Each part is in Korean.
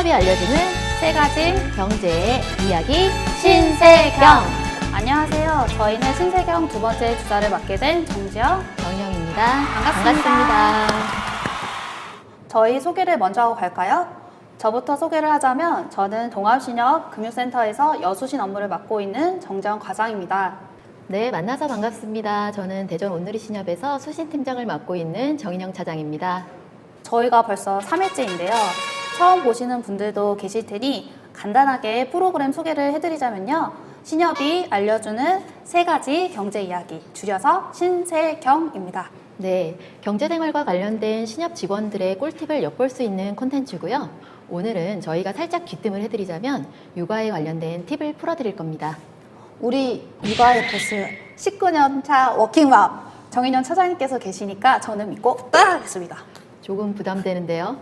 신협이 알려주는 세 가지 경제의 이야기 신세경. 안녕하세요. 저희는 신세경 두 번째 주자를 맡게 된 정지영, 정영입니다. 반갑습니다. 저희 소개를 먼저 하고 갈까요? 저부터 소개를 하자면 저는 동암신협 금융센터에서 여수신 업무를 맡고 있는 정지영 과장입니다. 네, 만나서 반갑습니다. 저는 대전 온누리 신협에서 수신팀장을 맡고 있는 정인영 차장입니다. 저희가 벌써 3회째인데요. 처음 보시는 분들도 계실 테니 간단하게 프로그램 소개를 해드리자면요. 신협이 알려주는 세 가지 경제 이야기, 줄여서 신세경입니다. 네, 경제생활과 관련된 신협 직원들의 꿀팁을 엿볼 수 있는 콘텐츠고요. 오늘은 저희가 살짝 귀뜸을 해드리자면 육아에 관련된 팁을 풀어드릴 겁니다. 우리 육아의 보스 19년 차 워킹맘 정인영 차장님께서 계시니까 저는 믿고 따라하겠습니다. 조금 부담되는데요.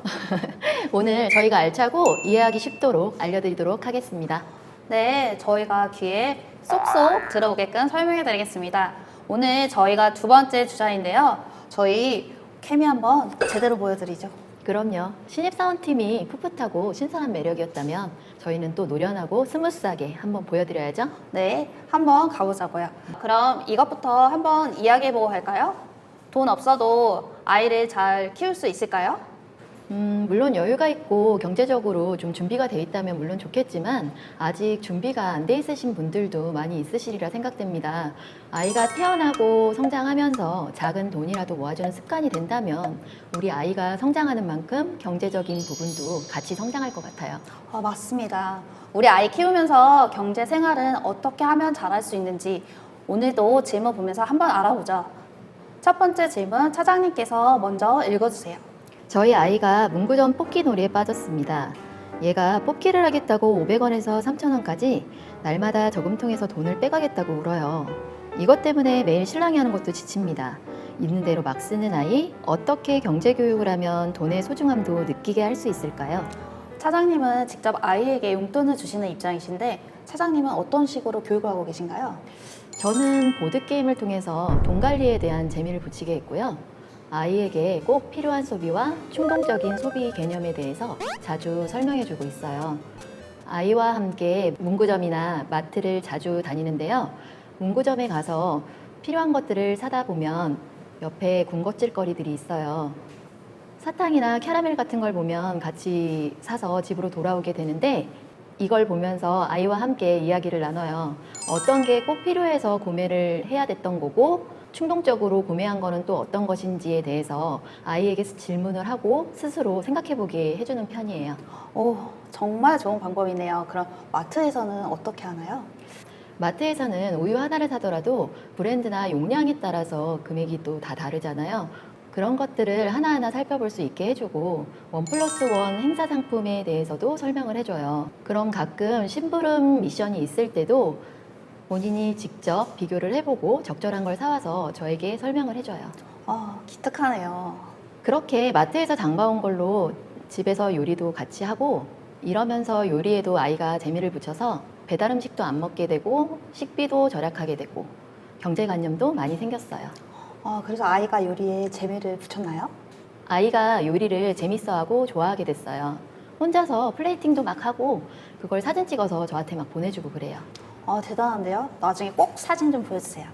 오늘 저희가 알차고 이해하기 쉽도록 알려드리도록 하겠습니다. 네, 저희가 귀에 쏙쏙 들어오게끔 설명해 드리겠습니다. 오늘 저희가 두 번째 주자인데요. 저희 케미 한번 제대로 보여드리죠. 그럼요. 신입사원팀이 풋풋하고 신선한 매력이었다면 저희는 또 노련하고 스무스하게 한번 보여드려야죠. 네, 한번 가보자고요. 그럼 이것부터 한번 이야기해보고 갈까요? 돈 없어도 아이를 잘 키울 수 있을까요? 물론 여유가 있고 경제적으로 좀 준비가 돼 있다면 물론 좋겠지만 아직 준비가 안 돼 있으신 분들도 많이 있으시리라 생각됩니다. 아이가 태어나고 성장하면서 작은 돈이라도 모아주는 습관이 된다면 우리 아이가 성장하는 만큼 경제적인 부분도 같이 성장할 것 같아요. 맞습니다. 우리 아이 키우면서 경제 생활은 어떻게 하면 잘할 수 있는지 오늘도 질문 보면서 한번 알아보죠. 첫 번째 질문 차장님께서 먼저 읽어주세요. 저희 아이가 문구점 뽑기 놀이에 빠졌습니다. 얘가 뽑기를 하겠다고 500원에서 3,000원까지 날마다 저금통에서 돈을 빼가겠다고 울어요. 이것 때문에 매일 실랑이 하는 것도 지칩니다. 있는 대로 막 쓰는 아이, 어떻게 경제교육을 하면 돈의 소중함도 느끼게 할 수 있을까요? 차장님은 직접 아이에게 용돈을 주시는 입장이신데 차장님은 어떤 식으로 교육을 하고 계신가요? 저는 보드게임을 통해서 돈 관리에 대한 재미를 붙이게 했고요. 아이에게 꼭 필요한 소비와 충동적인 소비 개념에 대해서 자주 설명해주고 있어요. 아이와 함께 문구점이나 마트를 자주 다니는데요. 문구점에 가서 필요한 것들을 사다 보면 옆에 군것질거리들이 있어요. 사탕이나 캐러멜 같은 걸 보면 같이 사서 집으로 돌아오게 되는데 이걸 보면서 아이와 함께 이야기를 나눠요. 어떤 게 꼭 필요해서 구매를 해야 됐던 거고 충동적으로 구매한 거는 또 어떤 것인지에 대해서 아이에게 질문을 하고 스스로 생각해보게 해주는 편이에요. 오, 정말 좋은 방법이네요. 그럼 마트에서는 어떻게 하나요? 마트에서는 우유 하나를 사더라도 브랜드나 용량에 따라서 금액이 또 다 다르잖아요. 그런 것들을 하나하나 살펴볼 수 있게 해주고 1+1 행사 상품에 대해서도 설명을 해줘요. 그럼 가끔 심부름 미션이 있을 때도 본인이 직접 비교를 해보고 적절한 걸 사와서 저에게 설명을 해줘요. 기특하네요. 그렇게 마트에서 장봐온 걸로 집에서 요리도 같이 하고 이러면서 요리에도 아이가 재미를 붙여서 배달 음식도 안 먹게 되고 식비도 절약하게 되고 경제관념도 많이 생겼어요. 그래서 아이가 요리에 재미를 붙였나요? 아이가 요리를 재밌어하고 좋아하게 됐어요. 혼자서 플레이팅도 막 하고 그걸 사진 찍어서 저한테 막 보내주고 그래요. 대단한데요? 나중에 꼭 사진 좀 보여주세요.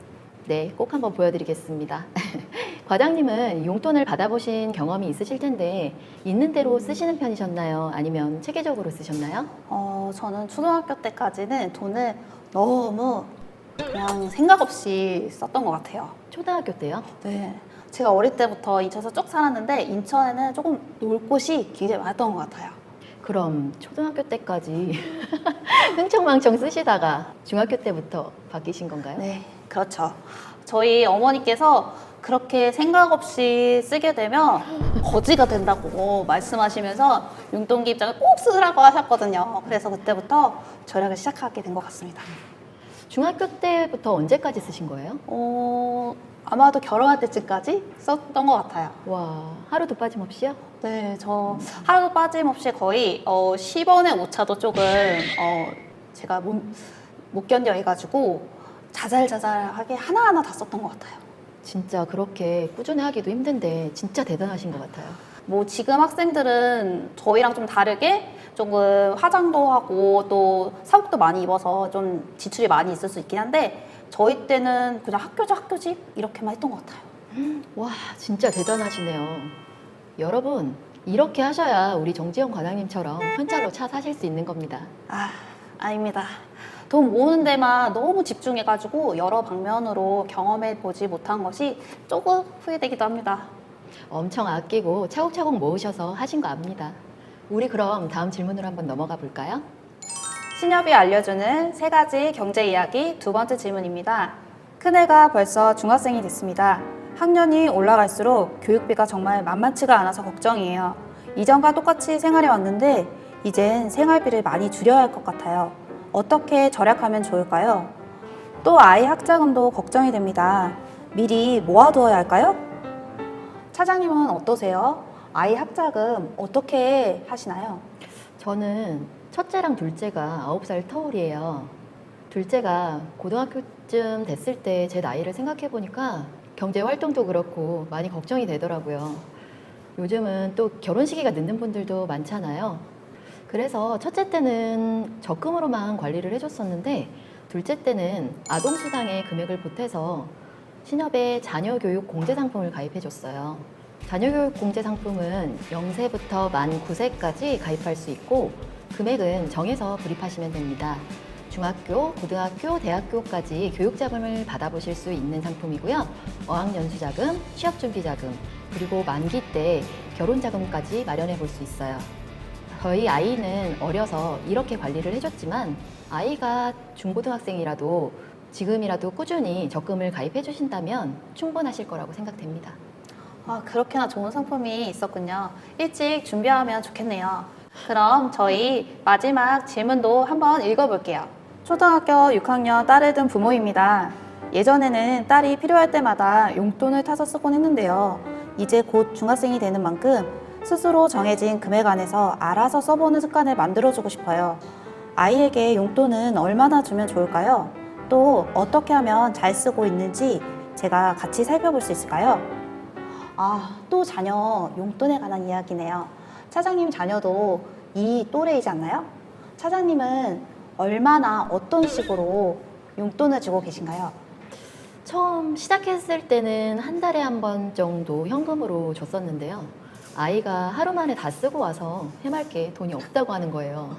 네, 꼭 한번 보여드리겠습니다. 과장님은 용돈을 받아보신 경험이 있으실 텐데 있는 대로 쓰시는 편이셨나요? 아니면 체계적으로 쓰셨나요? 저는 초등학교 때까지는 돈을 너무 그냥 생각 없이 썼던 것 같아요. 초등학교 때요? 네. 제가 어릴 때부터 인천에서 쭉 살았는데 인천에는 조금 놀 곳이 굉장히 많았던 것 같아요. 그럼 초등학교 때까지 흥청망청 쓰시다가 중학교 때부터 바뀌신 건가요? 네, 그렇죠. 저희 어머니께서 그렇게 생각 없이 쓰게 되면 거지가 된다고 말씀하시면서 용돈기 입장을 꼭 쓰라고 하셨거든요. 그래서 그때부터 절약을 시작하게 된 것 같습니다. 중학교 때부터 언제까지 쓰신 거예요? 아마도 결혼할 때쯤까지 썼던 것 같아요. 와, 하루도 빠짐없이요? 네, 저 하루도 빠짐없이 거의 10원의 오차도 조금 제가 못 견뎌 해가지고 자잘자잘하게 하나하나 다 썼던 것 같아요. 진짜 그렇게 꾸준히 하기도 힘든데 진짜 대단하신 것 같아요. 뭐 지금 학생들은 저희랑 좀 다르게 조금 화장도 하고 또 사복도 많이 입어서 좀 지출이 많이 있을 수 있긴 한데 저희 때는 그냥 학교집 이렇게만 했던 것 같아요. 와, 진짜 대단하시네요. 여러분, 이렇게 하셔야 우리 정지영 과장님처럼 현찰로 차 사실 수 있는 겁니다. 아, 아닙니다. 돈 모으는 데만 너무 집중해가지고 여러 방면으로 경험해보지 못한 것이 조금 후회되기도 합니다. 엄청 아끼고 차곡차곡 모으셔서 하신 거 압니다. 우리 그럼 다음 질문으로 한번 넘어가 볼까요? 신협이 알려주는 3가지 경제 이야기 2번째 질문입니다. 큰애가 벌써 중학생이 됐습니다. 학년이 올라갈수록 교육비가 정말 만만치가 않아서 걱정이에요. 이전과 똑같이 생활해 왔는데 이젠 생활비를 많이 줄여야 할 것 같아요. 어떻게 절약하면 좋을까요? 또 아이 학자금도 걱정이 됩니다. 미리 모아두어야 할까요? 차장님은 어떠세요? 아이 학자금 어떻게 하시나요? 저는 첫째랑 둘째가 9살 터울이에요. 둘째가 고등학교쯤 됐을 때 제 나이를 생각해 보니까 경제 활동도 그렇고 많이 걱정이 되더라고요. 요즘은 또 결혼 시기가 늦는 분들도 많잖아요. 그래서 첫째 때는 적금으로만 관리를 해줬었는데 둘째 때는 아동수당의 금액을 보태서 신협에 자녀교육 공제상품을 가입해줬어요. 자녀교육 공제상품은 0세부터 만 9세까지 가입할 수 있고 금액은 정해서 불입하시면 됩니다. 중학교, 고등학교, 대학교까지 교육자금을 받아보실 수 있는 상품이고요. 어학연수자금, 취업준비자금, 그리고 만기 때 결혼자금까지 마련해 볼 수 있어요. 저희 아이는 어려서 이렇게 관리를 해줬지만 아이가 중고등학생이라도 지금이라도 꾸준히 적금을 가입해 주신다면 충분하실 거라고 생각됩니다. 아, 그렇게나 좋은 상품이 있었군요. 일찍 준비하면 좋겠네요. 그럼 저희 마지막 질문도 한번 읽어볼게요. 초등학교 6학년 딸을 둔 부모입니다. 예전에는 딸이 필요할 때마다 용돈을 타서 쓰곤 했는데요. 이제 곧 중학생이 되는 만큼 스스로 정해진 금액 안에서 알아서 써보는 습관을 만들어주고 싶어요. 아이에게 용돈은 얼마나 주면 좋을까요? 또 어떻게 하면 잘 쓰고 있는지 제가 같이 살펴볼 수 있을까요? 아, 또 자녀 용돈에 관한 이야기네요. 차장님 자녀도 이 또래이지 않나요? 차장님은 얼마나 어떤 식으로 용돈을 주고 계신가요? 처음 시작했을 때는 한 달에 한 번 정도 현금으로 줬었는데요. 아이가 하루 만에 다 쓰고 와서 해맑게 돈이 없다고 하는 거예요.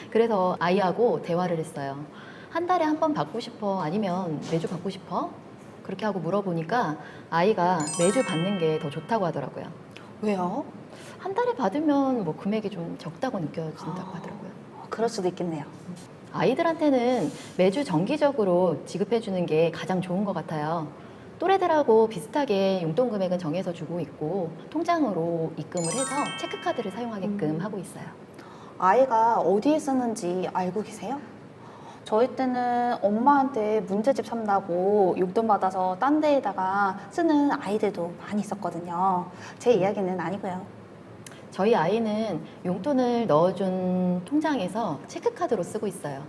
그래서 아이하고 대화를 했어요. 한 달에 한 번 받고 싶어? 아니면 매주 받고 싶어? 그렇게 하고 물어보니까 아이가 매주 받는 게 더 좋다고 하더라고요. 왜요? 한 달에 받으면 뭐 금액이 좀 적다고 느껴진다고 하더라고요. 그럴 수도 있겠네요. 아이들한테는 매주 정기적으로 지급해 주는 게 가장 좋은 것 같아요. 또래들하고 비슷하게 용돈 금액은 정해서 주고 있고 통장으로 입금을 해서 체크카드를 사용하게끔 하고 있어요. 아이가 어디에 쓰는지 알고 계세요? 저희 때는 엄마한테 문제집 산다고 용돈 받아서 딴 데에다가 쓰는 아이들도 많이 있었거든요. 제 이야기는 아니고요. 저희 아이는 용돈을 넣어준 통장에서 체크카드로 쓰고 있어요.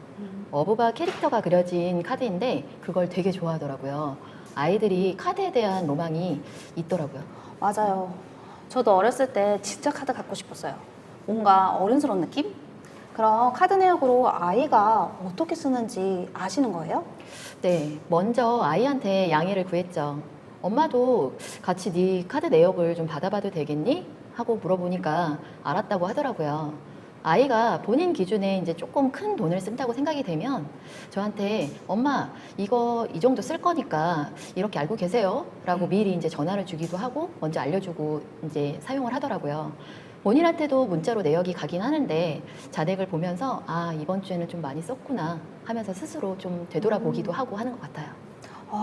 어부바 캐릭터가 그려진 카드인데 그걸 되게 좋아하더라고요. 아이들이 카드에 대한 로망이 있더라고요. 맞아요. 저도 어렸을 때 진짜 카드 갖고 싶었어요. 뭔가 어른스러운 느낌? 그럼 카드 내역으로 아이가 어떻게 쓰는지 아시는 거예요? 네, 먼저 아이한테 양해를 구했죠. 엄마도 같이 네 카드 내역을 좀 받아봐도 되겠니? 하고 물어보니까 알았다고 하더라고요. 아이가 본인 기준에 이제 조금 큰 돈을 쓴다고 생각이 되면 저한테 엄마 이거 이 정도 쓸 거니까 이렇게 알고 계세요? 라고 미리 이제 전화를 주기도 하고 먼저 알려주고 이제 사용을 하더라고요. 본인한테도 문자로 내역이 가긴 하는데 잔액을 보면서 아 이번 주에는 좀 많이 썼구나 하면서 스스로 좀 되돌아보기도 하고 하는 것 같아요.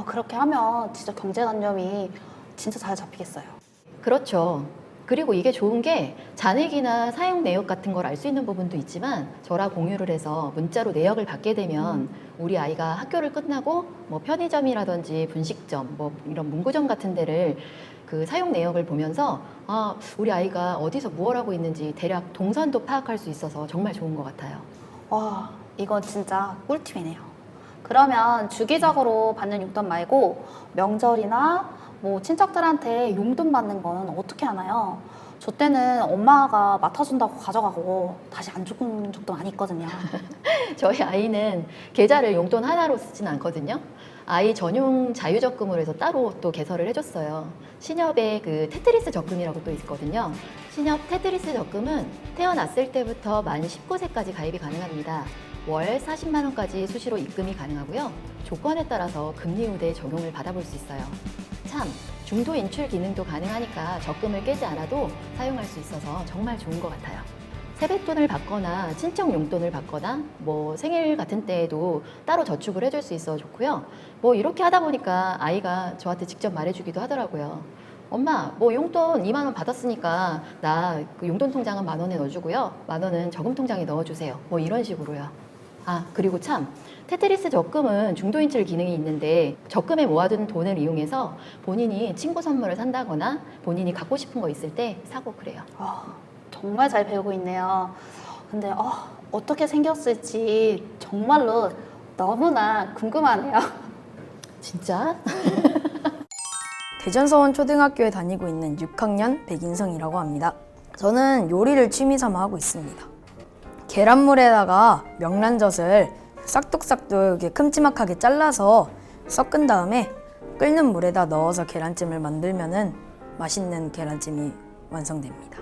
그렇게 하면 진짜 경제관념이 진짜 잘 잡히겠어요. 그렇죠. 그리고 이게 좋은 게 잔액이나 사용 내역 같은 걸 알 수 있는 부분도 있지만 저랑 공유를 해서 문자로 내역을 받게 되면 우리 아이가 학교를 끝나고 뭐 편의점이라든지 분식점 뭐 이런 문구점 같은 데를 그 사용 내역을 보면서 아 우리 아이가 어디서 무엇 하고 있는지 대략 동선도 파악할 수 있어서 정말 좋은 것 같아요. 와, 이건 진짜 꿀팁이네요. 그러면 주기적으로 받는 용돈 말고 명절이나 뭐 친척들한테 용돈 받는 건 어떻게 하나요? 저 때는 엄마가 맡아준다고 가져가고 다시 안 주는 적도 많이 있거든요. 저희 아이는 계좌를 용돈 하나로 쓰진 않거든요. 아이 전용 자유적금으로 해서 따로 또 개설을 해줬어요. 신협에 그 테트리스 적금이라고 또 있거든요. 신협 테트리스 적금은 태어났을 때부터 만 19세까지 가입이 가능합니다. 월 40만 원까지 수시로 입금이 가능하고요. 조건에 따라서 금리 우대 적용을 받아볼 수 있어요. 참, 중도 인출 기능도 가능하니까 적금을 깨지 않아도 사용할 수 있어서 정말 좋은 것 같아요. 세뱃돈을 받거나 친척 용돈을 받거나 뭐 생일 같은 때에도 따로 저축을 해줄 수 있어 좋고요. 뭐 이렇게 하다 보니까 아이가 저한테 직접 말해주기도 하더라고요. 엄마, 뭐 용돈 2만 원 받았으니까 나 그 용돈 통장은 만 원에 넣어주고요. 만 원은 저금 통장에 넣어주세요. 뭐 이런 식으로요. 아, 그리고 참, 테트리스 적금은 중도 인출 기능이 있는데 적금에 모아둔 돈을 이용해서 본인이 친구 선물을 산다거나 본인이 갖고 싶은 거 있을 때 사고 그래요. 정말 잘 배우고 있네요. 근데 어떻게 생겼을지 정말로 너무나 궁금하네요. 진짜? 대전서원 초등학교에 다니고 있는 6학년 백인성이라고 합니다. 저는 요리를 취미삼아 하고 있습니다. 계란물에다가 명란젓을 싹둑싹둑 이렇게 큼지막하게 잘라서 섞은 다음에 끓는 물에다 넣어서 계란찜을 만들면은 맛있는 계란찜이 완성됩니다.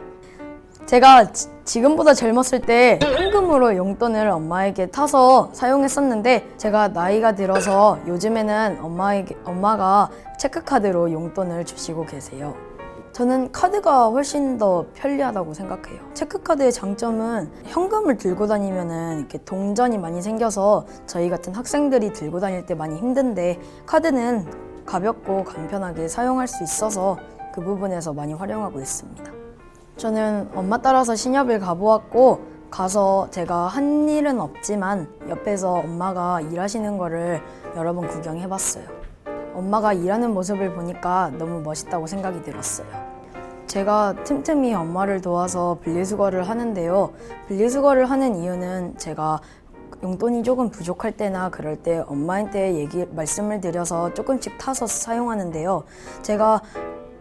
제가 지금보다 젊었을 때 현금으로 용돈을 엄마에게 타서 사용했었는데 제가 나이가 들어서 요즘에는 엄마가 체크카드로 용돈을 주시고 계세요. 저는 카드가 훨씬 더 편리하다고 생각해요. 체크카드의 장점은 현금을 들고 다니면은 이렇게 동전이 많이 생겨서 저희 같은 학생들이 들고 다닐 때 많이 힘든데 카드는 가볍고 간편하게 사용할 수 있어서 그 부분에서 많이 활용하고 있습니다. 저는 엄마 따라서 신협을 가보았고 가서 제가 한 일은 없지만 옆에서 엄마가 일하시는 거를 여러 번 구경해봤어요. 엄마가 일하는 모습을 보니까 너무 멋있다고 생각이 들었어요. 제가 틈틈이 엄마를 도와서 분리수거를 하는데요. 분리수거를 하는 이유는 제가 용돈이 조금 부족할 때나 그럴 때 엄마한테 말씀을 드려서 조금씩 타서 사용하는데요. 제가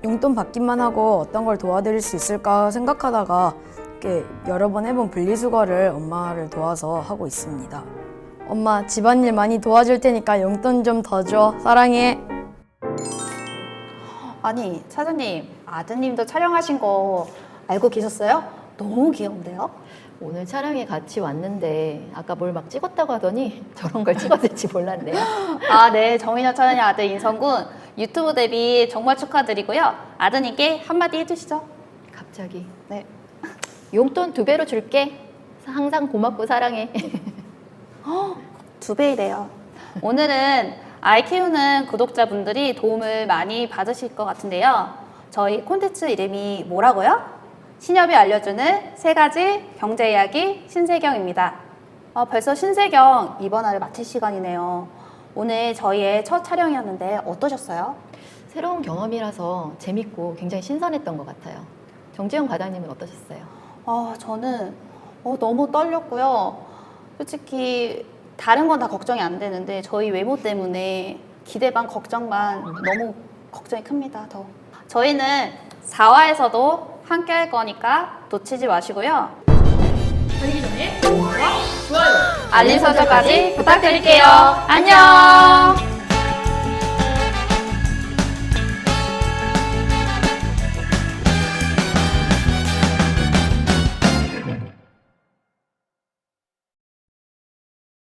용돈 받기만 하고 어떤 걸 도와드릴 수 있을까 생각하다가 이렇게 여러 번 해본 분리수거를 엄마를 도와서 하고 있습니다. 엄마, 집안일 많이 도와줄 테니까 용돈 좀 더 줘. 사랑해. 아니, 사장님, 아드님도 촬영하신 거 알고 계셨어요? 너무 귀여운데요? 오늘 촬영에 같이 왔는데 아까 뭘 막 찍었다고 하더니 저런 걸 찍었을지 몰랐네요. 네, 정인여 차장님 아들 인성군 유튜브 데뷔 정말 축하드리고요. 아드님께 한마디 해주시죠. 갑자기 네. 용돈 2배로 줄게. 항상 고맙고 사랑해. 2배이래요. 오늘은 아이 키우는 구독자분들이 도움을 많이 받으실 것 같은데요. 저희 콘텐츠 이름이 뭐라고요? 신협이 알려주는 3가지 경제 이야기 신세경입니다. 벌써 신세경 이번 화를 마칠 시간이네요. 오늘 저희의 첫 촬영이었는데 어떠셨어요? 새로운 경험이라서 재밌고 굉장히 신선했던 것 같아요. 정지영 과장님은 어떠셨어요? 저는 너무 떨렸고요. 솔직히 다른 건 다 걱정이 안 되는데 저희 외모 때문에 기대 반 걱정 반 너무 걱정이 큽니다. 더. 저희는 4화에서도 함께 할 거니까 놓치지 마시고요. 달리기 전에 구독과 좋아요 알림 설정까지 부탁드릴게요. 안녕.